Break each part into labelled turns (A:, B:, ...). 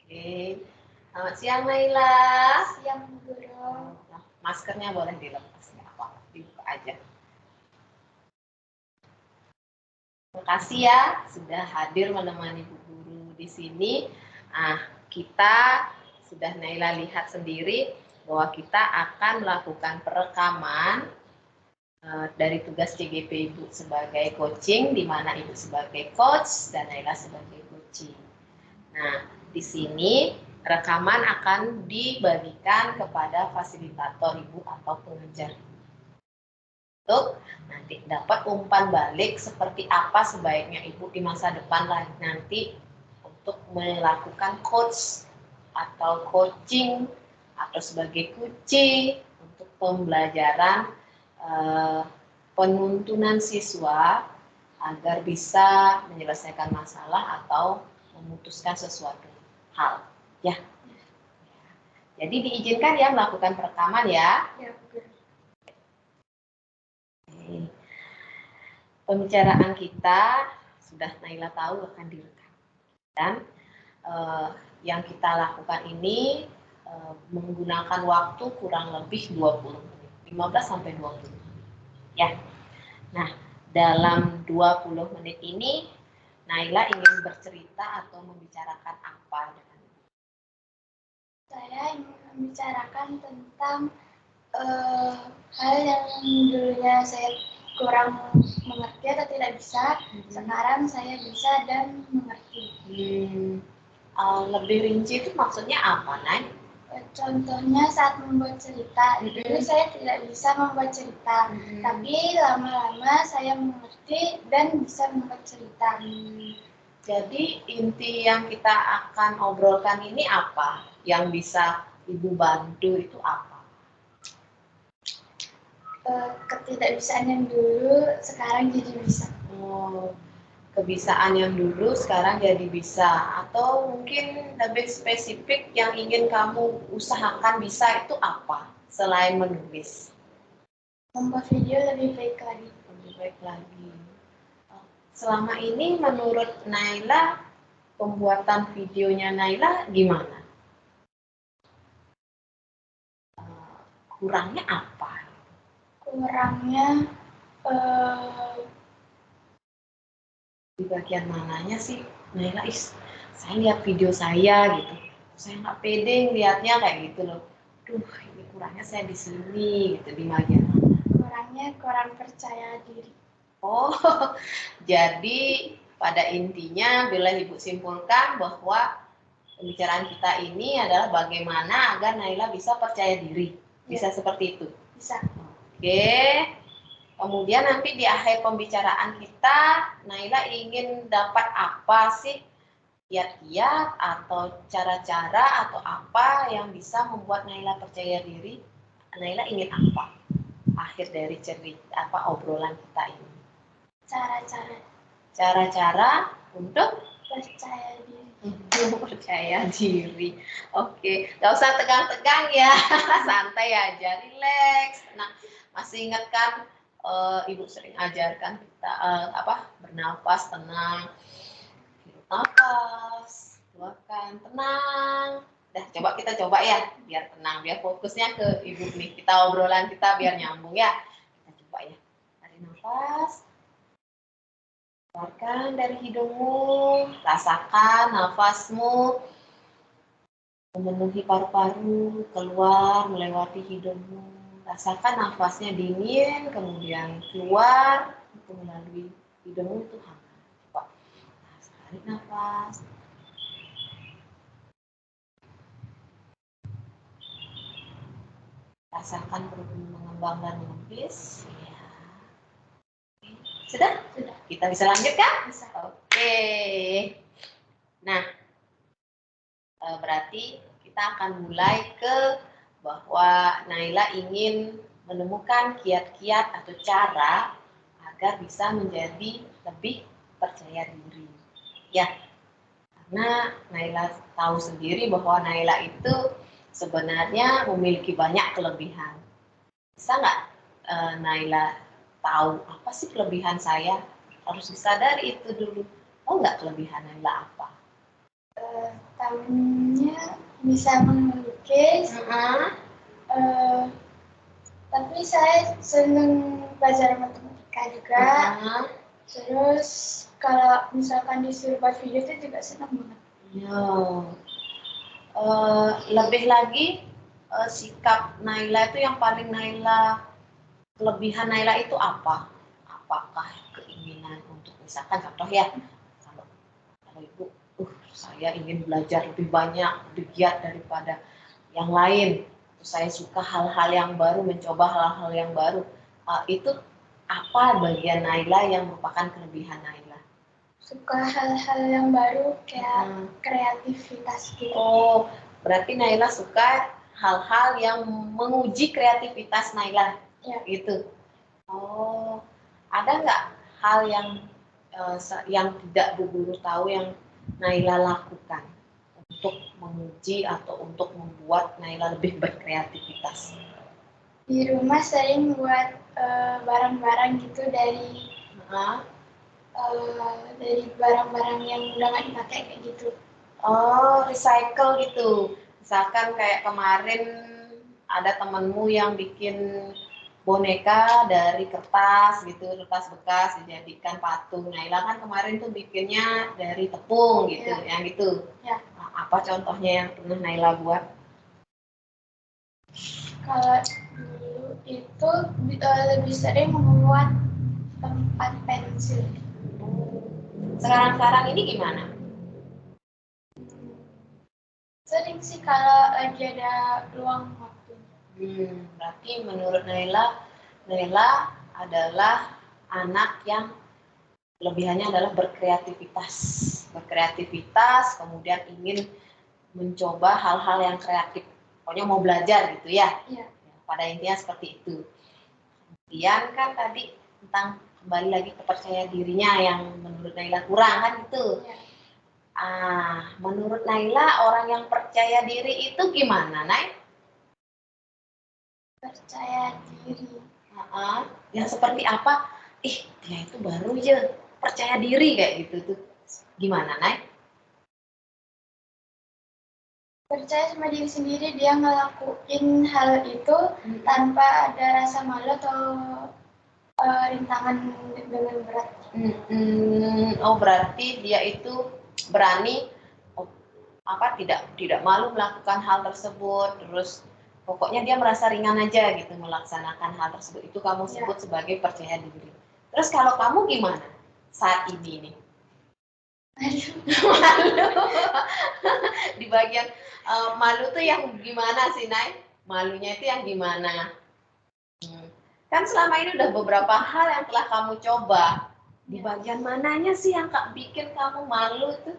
A: Oke. Selamat siang Naila.
B: Siang Guru.
A: Maskernya boleh dilepas, nggak apa-apa, dibuka aja. Terima kasih ya sudah hadir menemani Bu Guru di sini. Kita sudah Naila lihat sendiri bahwa kita akan melakukan perekaman dari tugas CGP Ibu sebagai coaching, di mana Ibu sebagai coach dan Naila sebagai coaching. Nah, di sini rekaman akan dibagikan kepada fasilitator Ibu atau pengajar untuk nanti dapat umpan balik seperti apa sebaiknya Ibu di masa depan nanti untuk melakukan coach atau coaching atau sebagai coaching untuk pembelajaran penuntunan siswa agar bisa menyelesaikan masalah atau memutuskan sesuatu hal, ya. Jadi diizinkan ya melakukan perekaman ya.
B: Ya,
A: Pembicaraan kita sudah Naila tahu akan direkam. Dan yang kita lakukan ini menggunakan waktu kurang lebih 20 menit, 15 sampai 20 menit. Ya. Nah, dalam 20 menit ini Naila ingin bercerita atau membicarakan apa dengan Ibu?
B: Saya ingin membicarakan tentang hal yang dulunya saya kurang mengerti atau tidak bisa. Sekarang saya bisa dan mengerti.
A: Lebih rinci itu maksudnya apa, Nay?
B: Contohnya saat membuat cerita, dulu saya tidak bisa membuat cerita, tapi lama-lama saya mengerti dan bisa membuat cerita.
A: Jadi inti yang kita akan obrolkan ini apa? Yang bisa Ibu bantu itu apa?
B: Ketidakbisaan yang dulu sekarang jadi bisa.
A: Kebiasaan yang dulu sekarang jadi bisa, atau mungkin lebih spesifik yang ingin kamu usahakan bisa itu apa selain menulis?
B: Membuat video lebih baik lagi.
A: Lebih baik lagi. Selama ini menurut Naila pembuatan videonya Naila gimana? Kurangnya apa?
B: Kurangnya
A: di bagian mananya sih Naila, saya lihat video saya gitu, saya nggak pede lihatnya kayak gitu loh. Duh, ini kurangnya saya di sini gitu, di bagian mana?
B: Kurangnya kurang percaya diri.
A: Oh, jadi pada intinya bila Ibu simpulkan bahwa pembicaraan kita ini adalah bagaimana agar Naila bisa percaya diri. Bisa seperti itu?
B: Bisa.
A: Oke. Kemudian nanti di akhir pembicaraan kita, Naila ingin dapat apa sih? Kiat-kiat atau cara-cara atau apa yang bisa membuat Naila percaya diri? Naila ingin apa? Akhir dari cerita obrolan kita ini. Cara-cara untuk
B: percaya diri.
A: Percaya diri. Oke, nggak usah tegang-tegang ya, santai aja, relax. Nah, masih ingat kan Ibu sering ajarkan kita bernafas tenang, hirup nafas, keluarkan tenang. Coba kita coba ya, biar tenang, biar fokusnya ke Ibu nih. Kita obrolan kita biar nyambung ya. Kita coba ya. Tarik nafas. Keluarkan dari hidungmu, rasakan nafasmu memenuhi paru-paru, keluar melewati hidungmu. Rasakan nafasnya dingin, kemudian keluar itu melalui hidungmu itu hangat. Coba, tarik nafas. Rasakan perutmu mengembang dan menipis. Ya. Sudah? Sudah. Kita bisa lanjutkan?
B: Bisa.
A: Oke. Nah, berarti kita akan mulai ke bahwa Naila ingin menemukan kiat-kiat atau cara agar bisa menjadi lebih percaya diri. Ya, karena Naila tahu sendiri bahwa Naila itu sebenarnya memiliki banyak kelebihan. Bisa nggak Naila tahu apa sih kelebihan saya? Harus disadari itu dulu. Oh nggak kelebihan Naila apa?
B: Tamunya bisa melukis. Tapi saya senang belajar matematika juga. Terus kalau misalkan disuruh buat video itu juga senang banget.
A: Lebih lagi sikap Naila itu yang paling kelebihan Naila itu apa? Apakah keinginan untuk misalkan contoh ya, kalau ibu, saya ingin belajar lebih banyak, lebih giat daripada yang lain. Saya suka hal-hal yang baru, mencoba hal-hal yang baru. Itu apa bagian Naila yang merupakan kelebihan Naila?
B: Suka hal-hal yang baru kayak kreativitas gitu.
A: Oh, berarti Naila suka hal-hal yang menguji kreativitas Naila,
B: ya.
A: Gitu. Oh, ada nggak hal yang tidak Bu Guru tahu yang Naila lakukan untuk menguji atau untuk membuat Naila lebih berkreativitas?
B: Di rumah sering buat barang-barang gitu dari barang-barang yang udah nggak dipakai kayak gitu.
A: Oh, recycle gitu. Misalkan kayak kemarin ada temenmu yang bikin boneka dari kertas gitu, kertas bekas dijadikan patung. Naila kan kemarin tuh bikinnya dari tepung gitu, yang gitu.
B: Ya.
A: Nah, apa contohnya yang pernah Naila buat?
B: Kalau dulu itu lebih sering membuat tempat pensil.
A: Sekarang ini gimana?
B: Sering sih kalau lagi ada luang waktu.
A: Berarti menurut Naila adalah anak yang kelebihannya adalah berkreativitas, kemudian ingin mencoba hal-hal yang kreatif. Pokoknya mau belajar gitu ya.
B: Iya.
A: Pada intinya seperti itu. Kemudian kan tadi tentang kembali lagi ke percaya dirinya yang menurut Naila kurang kan gitu.
B: Iya.
A: Menurut Naila orang yang percaya diri itu gimana, Nay?
B: Percaya diri.
A: Yang seperti apa? Dia itu baru aja percaya diri kayak gitu tuh. Gimana, Nay?
B: Percaya sama diri sendiri, dia ngelakuin hal itu tanpa ada rasa malu atau rintangan dengan berat.
A: Oh, berarti dia itu berani tidak malu melakukan hal tersebut, terus pokoknya dia merasa ringan aja gitu melaksanakan hal tersebut. Itu kamu sebut sebagai percaya diri. Terus kalau kamu gimana saat ini nih? Malu. Di bagian malu tuh yang gimana sih, Nay? Malunya itu yang gimana? Kan selama ini udah beberapa hal yang telah kamu coba. Di bagian mananya sih yang bikin kamu malu tuh?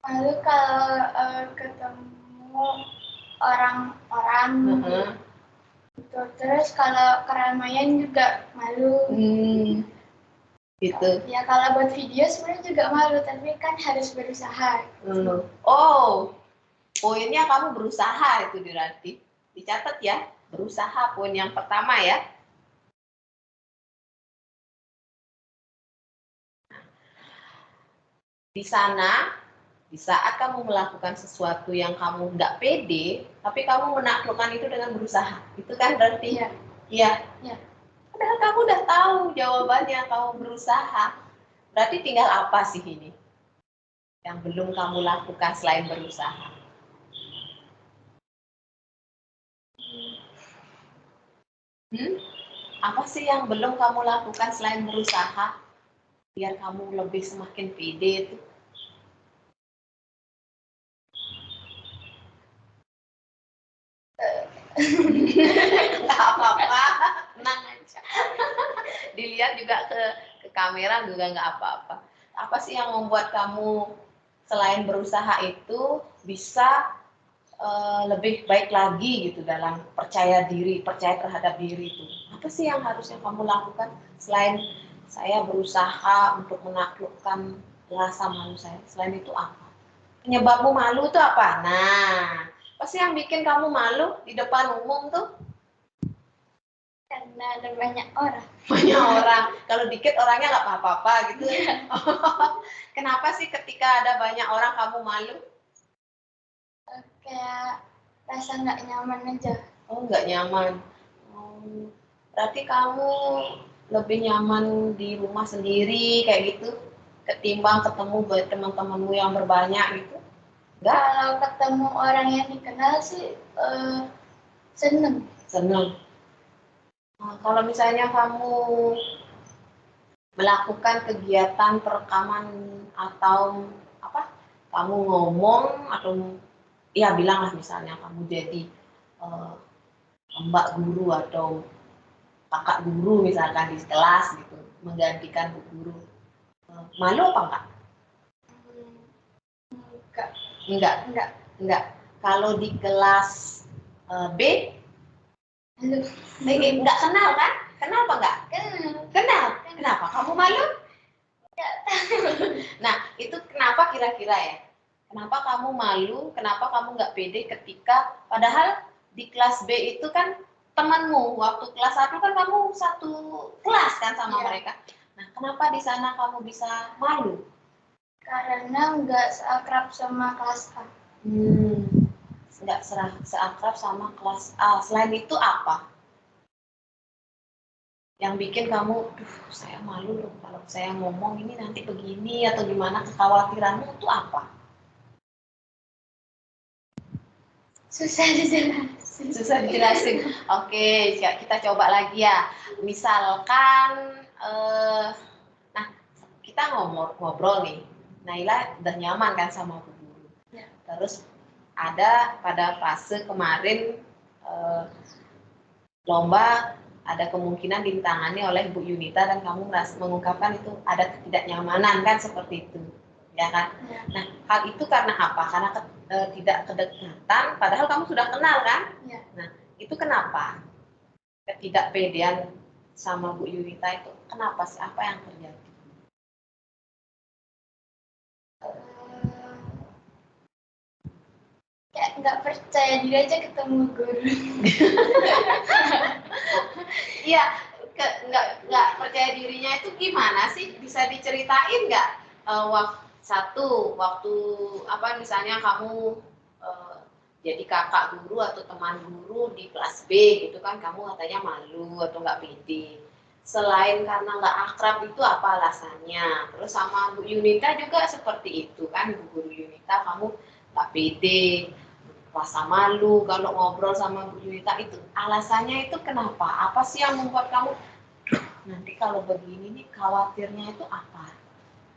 B: Malu kalau ketemu orang-orang gitu. Terus kalau keramaian juga malu.
A: Gitu.
B: Ya kalau buat video sebenarnya juga malu, tapi kan harus berusaha.
A: Oh, poinnya kamu berusaha itu berarti. Dicatat ya, berusaha poin yang pertama ya. Di sana, di saat kamu melakukan sesuatu yang kamu nggak pede, tapi kamu menaklukkan itu dengan berusaha. Itu kan berarti? Iya. Padahal kamu udah tahu jawabannya, kamu berusaha. Berarti tinggal apa sih ini yang belum kamu lakukan selain berusaha? Apa sih yang belum kamu lakukan selain berusaha? Biar kamu lebih semakin pede itu. Nggak apa-apa, tenang aja. Dilihat juga ke kamera juga nggak apa-apa. Apa sih yang membuat kamu selain berusaha itu bisa lebih baik lagi gitu dalam percaya terhadap diri itu? Apa sih yang harusnya kamu lakukan selain saya berusaha untuk menaklukkan rasa malu saya? Selain itu apa? Penyebabmu malu itu apa? Nah, apa sih yang bikin kamu malu di depan umum tuh?
B: Karena ada banyak orang.
A: Banyak orang. Kalau dikit orangnya nggak apa-apa gitu. Kenapa sih ketika ada banyak orang kamu malu?
B: kayak rasa nggak nyaman aja.
A: Oh, nggak nyaman. Berarti kamu lebih nyaman di rumah sendiri kayak gitu, ketimbang ketemu teman-temanmu yang berbanyak gitu? Enggak?
B: Kalau ketemu orang yang dikenal sih seneng.
A: Seneng. Kalau misalnya kamu melakukan kegiatan perekaman atau apa, kamu ngomong atau ya bilanglah misalnya kamu jadi mbak guru atau kakak guru misalkan di kelas gitu, menggantikan bu guru, malu apa enggak? Enggak. Kalau di kelas B, enggak kenal kan? Kenal apa enggak? Kenal. Kenapa? Kamu malu? Nah, itu kenapa kira-kira ya? Kenapa kamu malu? Kenapa kamu nggak pede ketika padahal di kelas B itu kan temanmu, waktu kelas 1 kan kamu satu kelas kan sama mereka. Nah, kenapa di sana kamu bisa malu?
B: Karena nggak seakrab sama kelas A.
A: Nggak seakrab sama kelas A. Selain itu apa yang bikin kamu, saya malu loh kalau saya ngomong ini nanti begini atau gimana, kekhawatiranmu itu apa?
B: Susah dijelasin.
A: Oke, kita coba lagi ya. Misalkan, nah kita ngobrol nih. Naila udah nyaman kan sama Bu Guru.
B: Ya.
A: Terus ada pada fase kemarin lomba, ada kemungkinan ditangani oleh Bu Yunita dan kamu mengungkapkan itu ada ketidaknyamanan kan seperti itu, ya kan?
B: Ya.
A: Nah, hal itu karena apa? Karena tidak kedekatan, padahal kamu sudah kenal kan?
B: Ya.
A: Nah, itu kenapa? Ketidakpedean sama Bu Yunita itu kenapa sih? Apa yang terjadi?
B: Kayak nggak percaya diri aja ketemu guru.
A: Iya, nggak percaya dirinya itu gimana sih? Bisa diceritain nggak? Waktu apa misalnya kamu jadi kakak guru atau teman guru di kelas B gitu kan, kamu katanya malu atau nggak pede. Selain karena nggak akrab itu apa alasannya? Terus sama Bu Yunita juga seperti itu kan, Bu Guru Yunita kamu nggak pede, rasa malu kalau ngobrol sama Bu Yunita, itu alasannya itu kenapa? Apa sih yang membuat kamu nanti kalau begini nih khawatirnya itu apa?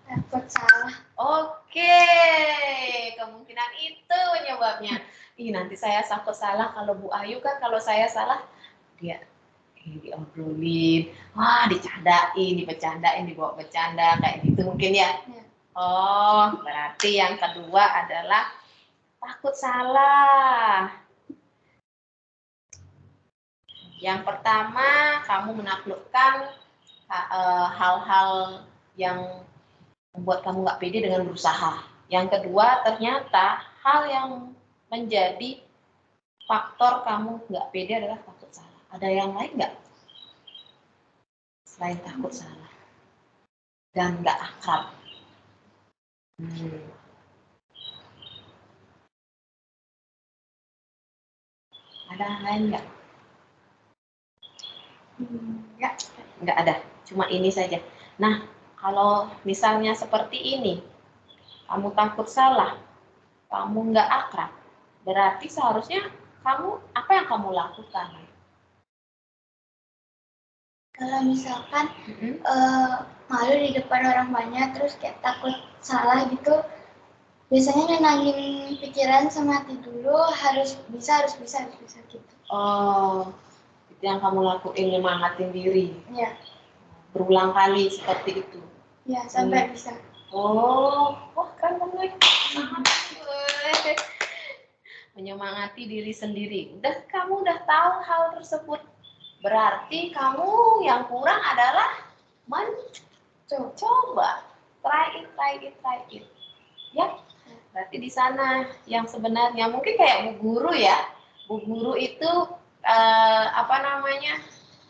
B: Takut salah.
A: Oke, kemungkinan itu penyebabnya. Nanti saya takut salah. Kalau Bu Ayu kan kalau saya salah dia diobrolin, wah dibercandain, dibawa bercanda kayak gitu mungkin ya. Oh, berarti yang kedua adalah takut salah. Yang pertama, kamu menaklukkan hal-hal yang membuat kamu nggak pede dengan berusaha. Yang kedua, ternyata hal yang menjadi faktor kamu nggak pede adalah takut salah. Ada yang lain nggak? Selain takut salah dan nggak akrab. Ada yang lain nggak? Nggak ada. Cuma ini saja. Nah, kalau misalnya seperti ini, kamu takut salah, kamu nggak akrab, berarti seharusnya kamu, apa yang kamu lakukan?
B: Kalau misalkan malu di depan orang banyak, terus kayak takut salah gitu, biasanya nenangin pikiran sama hati dulu, harus bisa gitu.
A: Oh, itu yang kamu lakuin, nyemangatin diri.
B: Iya.
A: Berulang kali seperti itu.
B: Iya, sampai bisa.
A: Oh, wah keren banget. Menyemangati diri sendiri. Kamu udah tahu hal tersebut. Berarti kamu yang kurang adalah mencoba. Try it. Ya, berarti di sana yang sebenarnya mungkin kayak Bu Guru ya. Bu Guru itu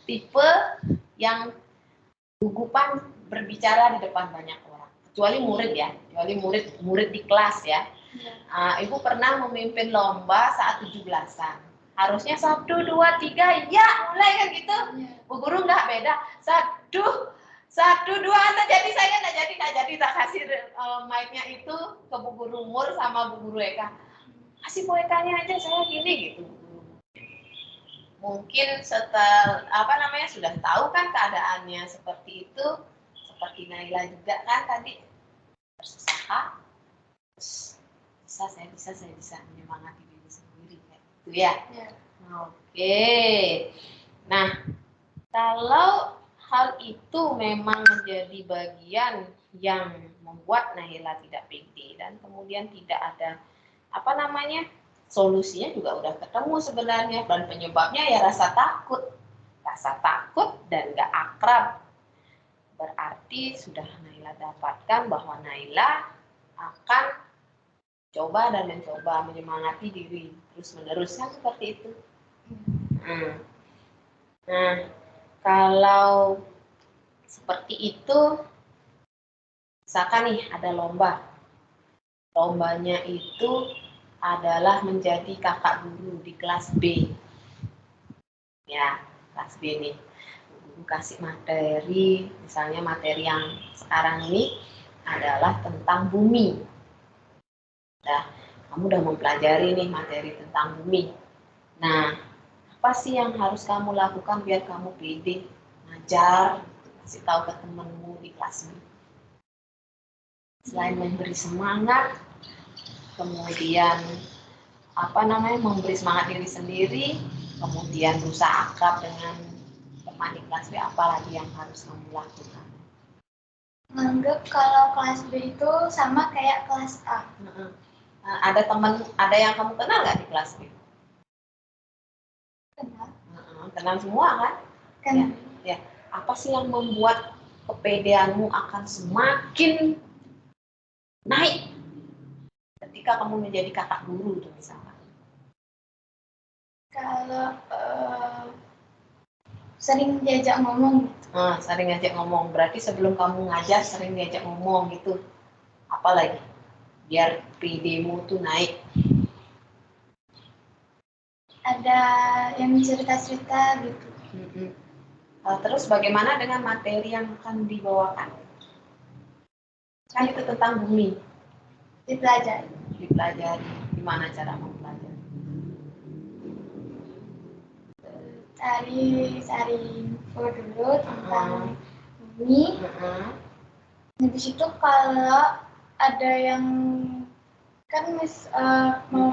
A: tipe yang gugupan berbicara di depan banyak orang. Kecuali murid ya, kecuali murid di kelas ya. Ibu pernah memimpin lomba saat 17-an. Harusnya 1, 2, 3, ya mulai kan gitu. Bu guru nggak beda. 1, 2, nggak jadi saya nggak jadi tak kasih mic-nya itu ke Bu Guru Mur sama Bu Guru Eka. Kasih Bu Ekanya aja saya gini gitu. Mungkin sudah tahu kan keadaannya seperti itu, seperti Naila juga kan tadi berusaha, saya bisa menyemangati diri sendiri kayak gitu ya. Oke. Nah, kalau hal itu memang menjadi bagian yang membuat Naila tidak pede dan kemudian tidak ada solusinya juga udah ketemu sebenarnya, dan penyebabnya ya rasa takut dan gak akrab. Berarti sudah Naila dapatkan bahwa Naila akan coba dan mencoba menyemangati diri terus-menerus kan seperti itu. Nah, kalau seperti itu, misalkan nih ada lomba. Lombanya itu adalah menjadi kakak guru di kelas B. Ya, kelas B nih. Guru kasih materi, misalnya materi yang sekarang ini adalah tentang bumi. Nah, kamu udah mempelajari nih materi tentang bumi. Nah, apa sih yang harus kamu lakukan biar kamu pede ngajar, kasih tahu ke temenmu di kelas B? Selain memberi semangat, kemudian memberi semangat diri sendiri, kemudian berusaha akrab dengan teman di kelas B, apalagi yang harus kamu lakukan?
B: Menganggap kalau kelas B itu sama kayak kelas A.
A: Ada yang kamu kenal nggak di kelas B?
B: Kenal.
A: Kenal semua kan?
B: Kenal.
A: Ya. Apa sih yang membuat kepedeanmu akan semakin naik ketika kamu menjadi kakak guru tuh misalnya?
B: Kalau sering diajak ngomong.
A: Sering diajak ngomong, berarti sebelum kamu ngajar sering diajak ngomong gitu. Apalagi biar PD-mu tuh naik.
B: Ada yang cerita-cerita gitu.
A: Terus bagaimana dengan materi yang akan dibawakan? Kan itu tentang bumi.
B: Dipelajari.
A: Gimana cara mempelajari?
B: Cari info dulu tentang bumi. Habis itu kalau ada yang kan mau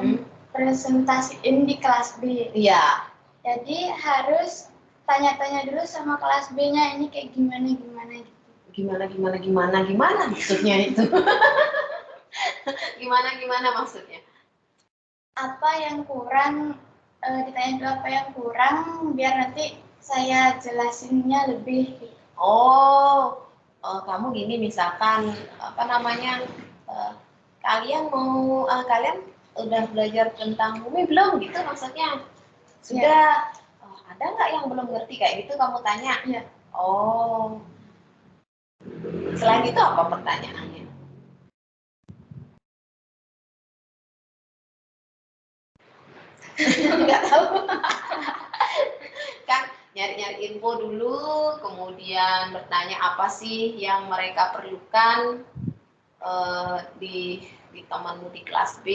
B: presentasiin di kelas B.
A: Iya.
B: Jadi harus tanya-tanya dulu sama kelas B-nya ini kayak gimana gitu.
A: Gimana maksudnya itu? Gimana maksudnya?
B: Apa yang kurang, ditanya dulu apa yang kurang biar nanti saya jelasinnya lebih.
A: Kamu gini misalkan kalian udah belajar tentang bumi belum gitu maksudnya? Sudah. Ada nggak yang belum ngerti kayak gitu kamu tanya?
B: Ya.
A: Selain itu apa pertanyaannya? Nggak tahu. Kan nyari-nyari info dulu, kemudian bertanya apa sih yang mereka perlukan di temanmu di kelas B,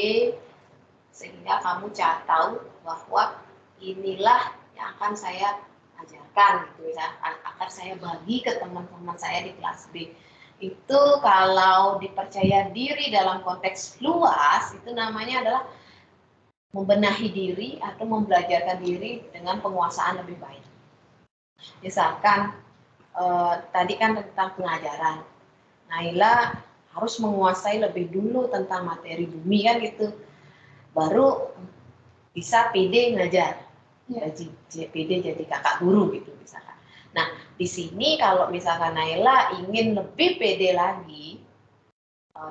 A: sehingga kamu tahu bahwa inilah yang akan saya ajarkan gitu ya, akan saya bagi ke teman-teman saya di kelas B. Itu kalau dipercaya diri dalam konteks luas, itu namanya adalah membenahi diri atau membelajarkan diri dengan penguasaan lebih baik. Misalkan tadi kan tentang pengajaran, Naila harus menguasai lebih dulu tentang materi bumi kan gitu, baru bisa PD ngajar, PD jadi kakak guru gitu misalkan. Nah di sini kalau misalkan Naila ingin lebih PD lagi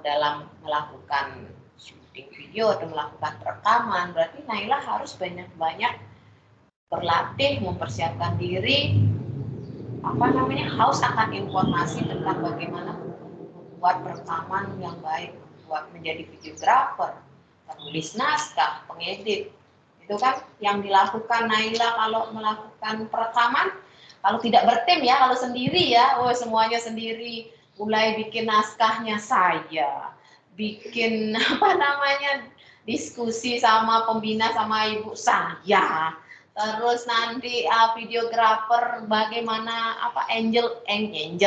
A: dalam melakukan syuting video atau melakukan rekaman, berarti Naila harus banyak-banyak berlatih, mempersiapkan diri, haus akan informasi tentang bagaimana membuat rekaman yang baik, membuat menjadi videografer, penulis naskah, pengedit. Itu kan yang dilakukan Naila kalau melakukan perekaman. Kalau tidak bertim ya, kalau sendiri ya, oh semuanya sendiri. Mulai bikin naskahnya saya, bikin apa namanya diskusi sama pembina sama ibu saya. Terus nanti videografer bagaimana apa angel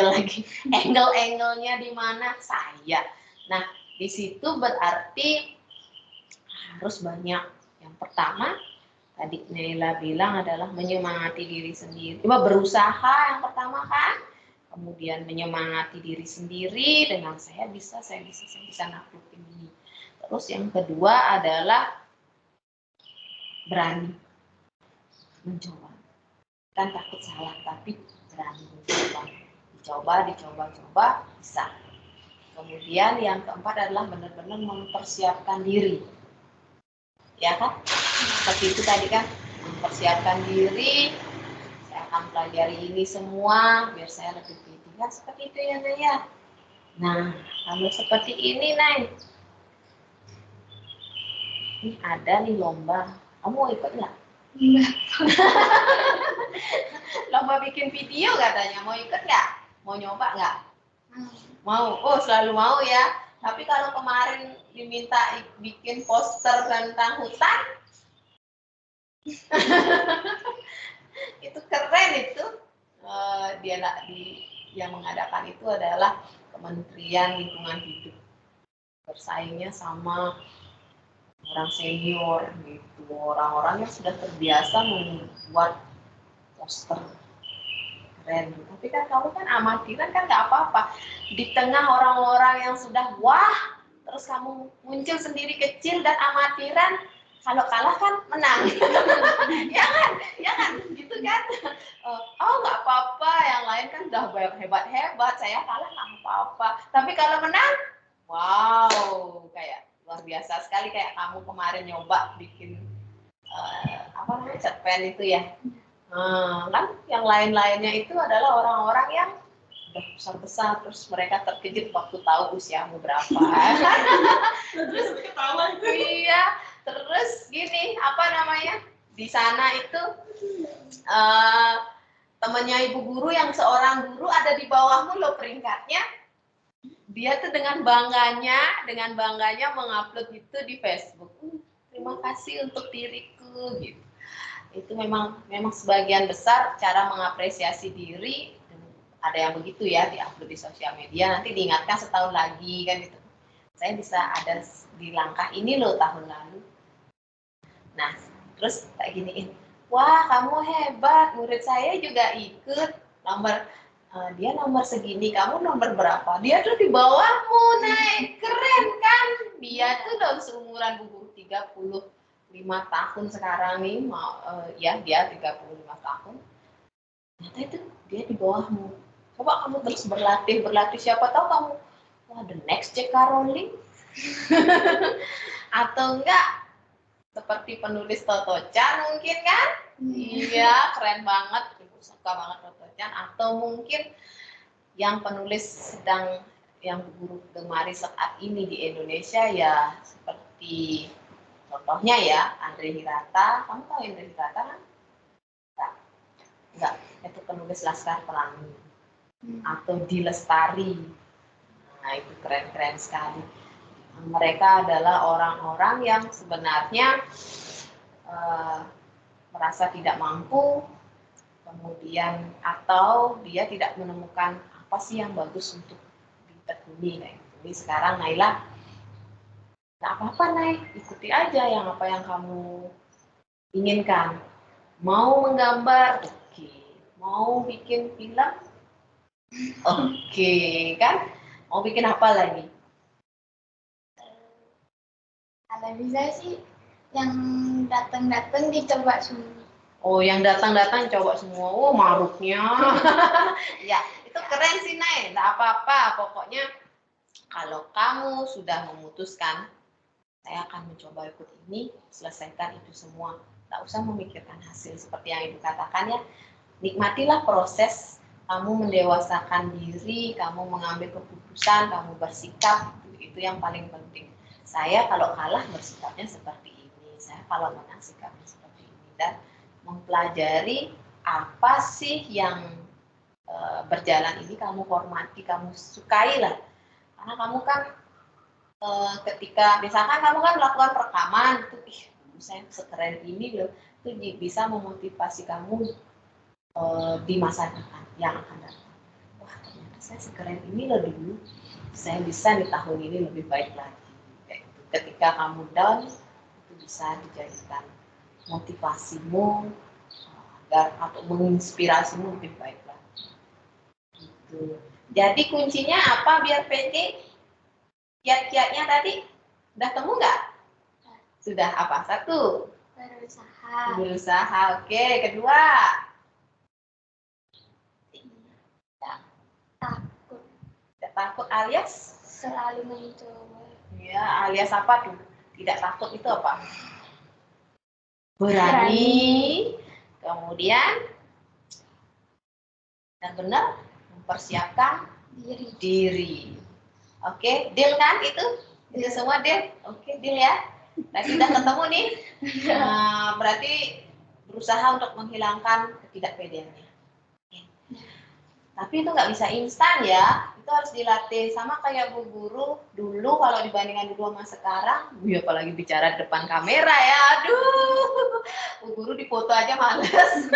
A: lagi angle-nya di mana saya. Nah di situ berarti harus banyak. Yang pertama tadi Naila bilang adalah menyemangati diri sendiri. Coba berusaha yang pertama kan. Kemudian menyemangati diri sendiri dengan saya bisa naklukin ini. Terus yang kedua adalah berani mencoba. Kan takut salah, tapi berani mencoba. Dicoba, bisa. Kemudian yang keempat adalah benar-benar mempersiapkan diri. Ya kan? Seperti itu tadi kan, mempersiapkan diri. Saya akan pelajari ini semua biar saya lebih pede. Kan seperti itu ya, Naya. Nah, kalau seperti ini, Nay. Ini ada nih lomba. Kamu mau ikut nggak?
B: Enggak.
A: Lomba bikin video katanya. Mau ikut nggak? Mau nyoba nggak? Mau. Oh, selalu mau ya. Tapi kalau kemarin diminta bikin poster tentang hutan, itu keren itu. Yang mengadakan itu adalah Kementerian Lingkungan Hidup. Bersaingnya sama orang senior gitu, orang-orang yang sudah terbiasa membuat poster keren. Tapi kan kamu kan amatiran kan nggak apa-apa. Di tengah orang-orang yang sudah wah, terus kamu muncul sendiri kecil dan amatiran, kalau kalah kan menang. ya kan, gitu kan. Oh nggak apa-apa, yang lain kan udah hebat-hebat, saya kalah nggak apa-apa. Tapi kalau menang, wow, kayak luar biasa sekali kayak kamu kemarin nyoba bikin apa namanya cerpen itu ya. Kan yang lain-lainnya itu adalah orang-orang yang udah besar-besar, terus mereka terkejut waktu tahu usiamu berapa. Terus ketawa. Iya, terus gini apa namanya di sana itu temannya ibu guru yang seorang guru ada di bawahmu loh peringkatnya. Dia tuh dengan bangganya mengupload itu di Facebook. Terima kasih untuk diriku gitu. Itu memang sebagian besar cara mengapresiasi diri. Ada yang begitu ya, diupload di sosial media, nanti diingatkan setahun lagi kan gitu. Saya bisa ada di langkah ini loh tahun lalu. Nah, terus kayak giniin. Wah, kamu hebat, murid saya juga ikut dia nomor segini, kamu nomor berapa? Dia tuh di bawahmu, naik. Keren kan? Dia tuh dalam seumuran Bu Guru 35 tahun sekarang nih, ya dia 35 tahun. Ternyata itu dia di bawahmu. Coba kamu terus berlatih, siapa tahu kamu the next J.K. Rowling. Atau enggak seperti penulis Toto Chan mungkin kan? Iya, keren banget. Suka banget Toto Chan. Atau mungkin yang penulis yang guru gemari saat ini di Indonesia ya seperti contohnya ya Andre Hirata. Kamu tahu Andre Hirata kan? Enggak. Itu penulis Laskar Pelangi. Atau Di Lestari. Nah itu keren-keren sekali. Mereka adalah orang-orang yang sebenarnya merasa tidak mampu, kemudian atau dia tidak menemukan apa sih yang bagus untuk ditekuni. Nah, jadi sekarang Naila, nggak apa-apa Nay, ikuti aja apa yang kamu inginkan. Mau menggambar, oke. Mau bikin film, oke, kan? Mau bikin apa lagi?
B: Kalau bisa sih yang datang-datang dicoba semua.
A: Oh, yang datang-datang coba semua. Oh, maruknya. Ya, itu keren sih, Nay. Nggak apa-apa. Pokoknya kalau kamu sudah memutuskan, saya akan mencoba ikut ini, selesaikan itu semua. Nggak usah memikirkan hasil seperti yang Ibu katakan ya. Nikmatilah proses kamu mendewasakan diri, kamu mengambil keputusan, kamu bersikap. Itu yang paling penting. Saya kalau kalah bersikapnya seperti ini, saya kalau menang sikapnya seperti ini, dan mempelajari apa sih yang berjalan ini kamu hormati, kamu sukai lah. Karena kamu kan ketika misalkan kamu kan melakukan rekaman itu, saya sekeren ini loh, itu bisa memotivasi kamu di masa depan yang akan datang. Wah, ternyata saya sekeren ini loh dulu, saya bisa di tahun ini lebih baik lagi. Ketika kamu down, itu bisa dijadikan motivasimu agar atau menginspirasimu lebih baik lagi. Gitu. Jadi kuncinya apa biar pede? Kiat-kiatnya tadi udah temu nggak? Sudah apa? Satu.
B: Berusaha.
A: Berusaha. Oke. Kedua.
B: Tidak takut.
A: Tidak takut alias?
B: Selalu mencoba.
A: Ya, alias apa tuh? Tidak takut itu apa? Berani. Kemudian benar-benar mempersiapkan diri. Oke, deal kan itu? Itu semua deal? Oke, deal ya. Berarti udah ketemu nih. Berarti berusaha untuk menghilangkan ketidakpedeannya. Tapi itu nggak bisa instan ya. Itu harus dilatih. Sama kayak Bu Guru dulu, kalau dibandingkan dulu sama sekarang, apalagi bicara depan kamera ya. Aduh, Bu Guru dipoto aja males.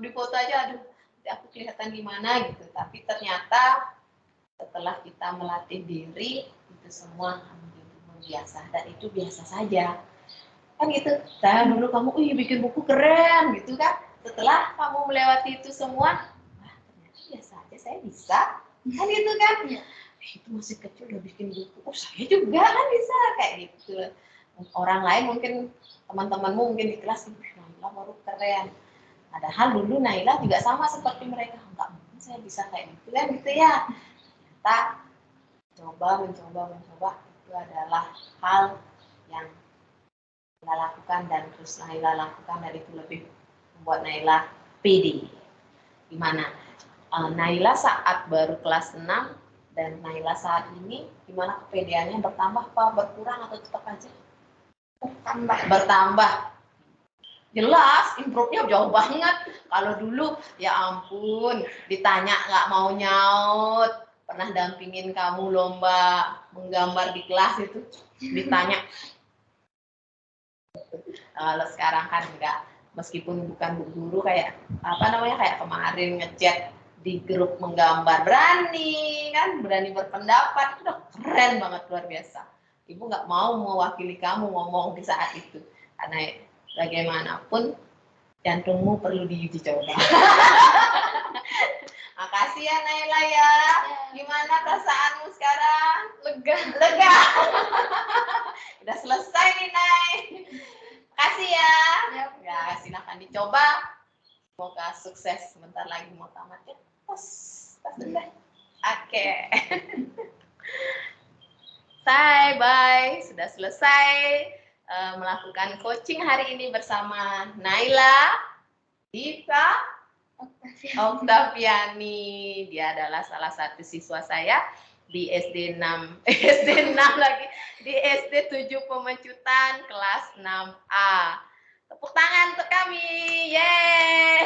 A: Dipoto aja, aduh, aku kelihatan gimana gitu. Tapi ternyata setelah kita melatih diri, itu semua akan menjadi biasa, dan itu biasa saja. Kan gitu. Saya dulu kamu, bikin buku keren gitu kan. Setelah kamu melewati itu semua, ternyata biasa aja, saya bisa. Kan gitu kan. Itu masih kecil udah bikin buku. Saya juga kan bisa kayak gitu. Orang lain mungkin, teman-temanmu mungkin di kelas, Naila baru keren. Padahal dulu Naila juga sama seperti mereka. Enggak mungkin saya bisa kayak gitu kan gitu ya. Kita mencoba itu adalah hal yang Naila lakukan dan terus Naila lakukan, dan itu lebih membuat Naila pede. Gimana? Naila saat baru kelas 6 dan Naila saat ini, gimana kepedeannya, bertambah apa berkurang atau tetap aja? Bertambah. Jelas, improve-nya jauh banget. Kalau dulu, ya ampun, ditanya nggak mau nyaut. Pernah dampingin kamu lomba menggambar di kelas itu, ditanya. Kalau sekarang kan enggak, meskipun bukan Bu Guru, kayak kayak kemarin ngechat di grup menggambar, berani berpendapat, itu udah keren banget, luar biasa. Ibu nggak mau mewakili kamu ngomong di saat itu, karena bagaimanapun jantungmu perlu diuji coba. Makasih ya Naila ya. Gimana perasaanmu sekarang? Lega. Udah selesai nih, Nay. Makasih ya. Ya, silakan dicoba. Semoga sukses. Sebentar lagi mau tamat ya. Tas dulu. Oke. Bye. Sudah selesai melakukan coaching hari ini bersama Naila, Diva, Oktaviani. Dia adalah salah satu siswa saya di SD 6 lagi, di SD 7 Pemecutan kelas 6A. Tepuk tangan untuk kami. Yeay.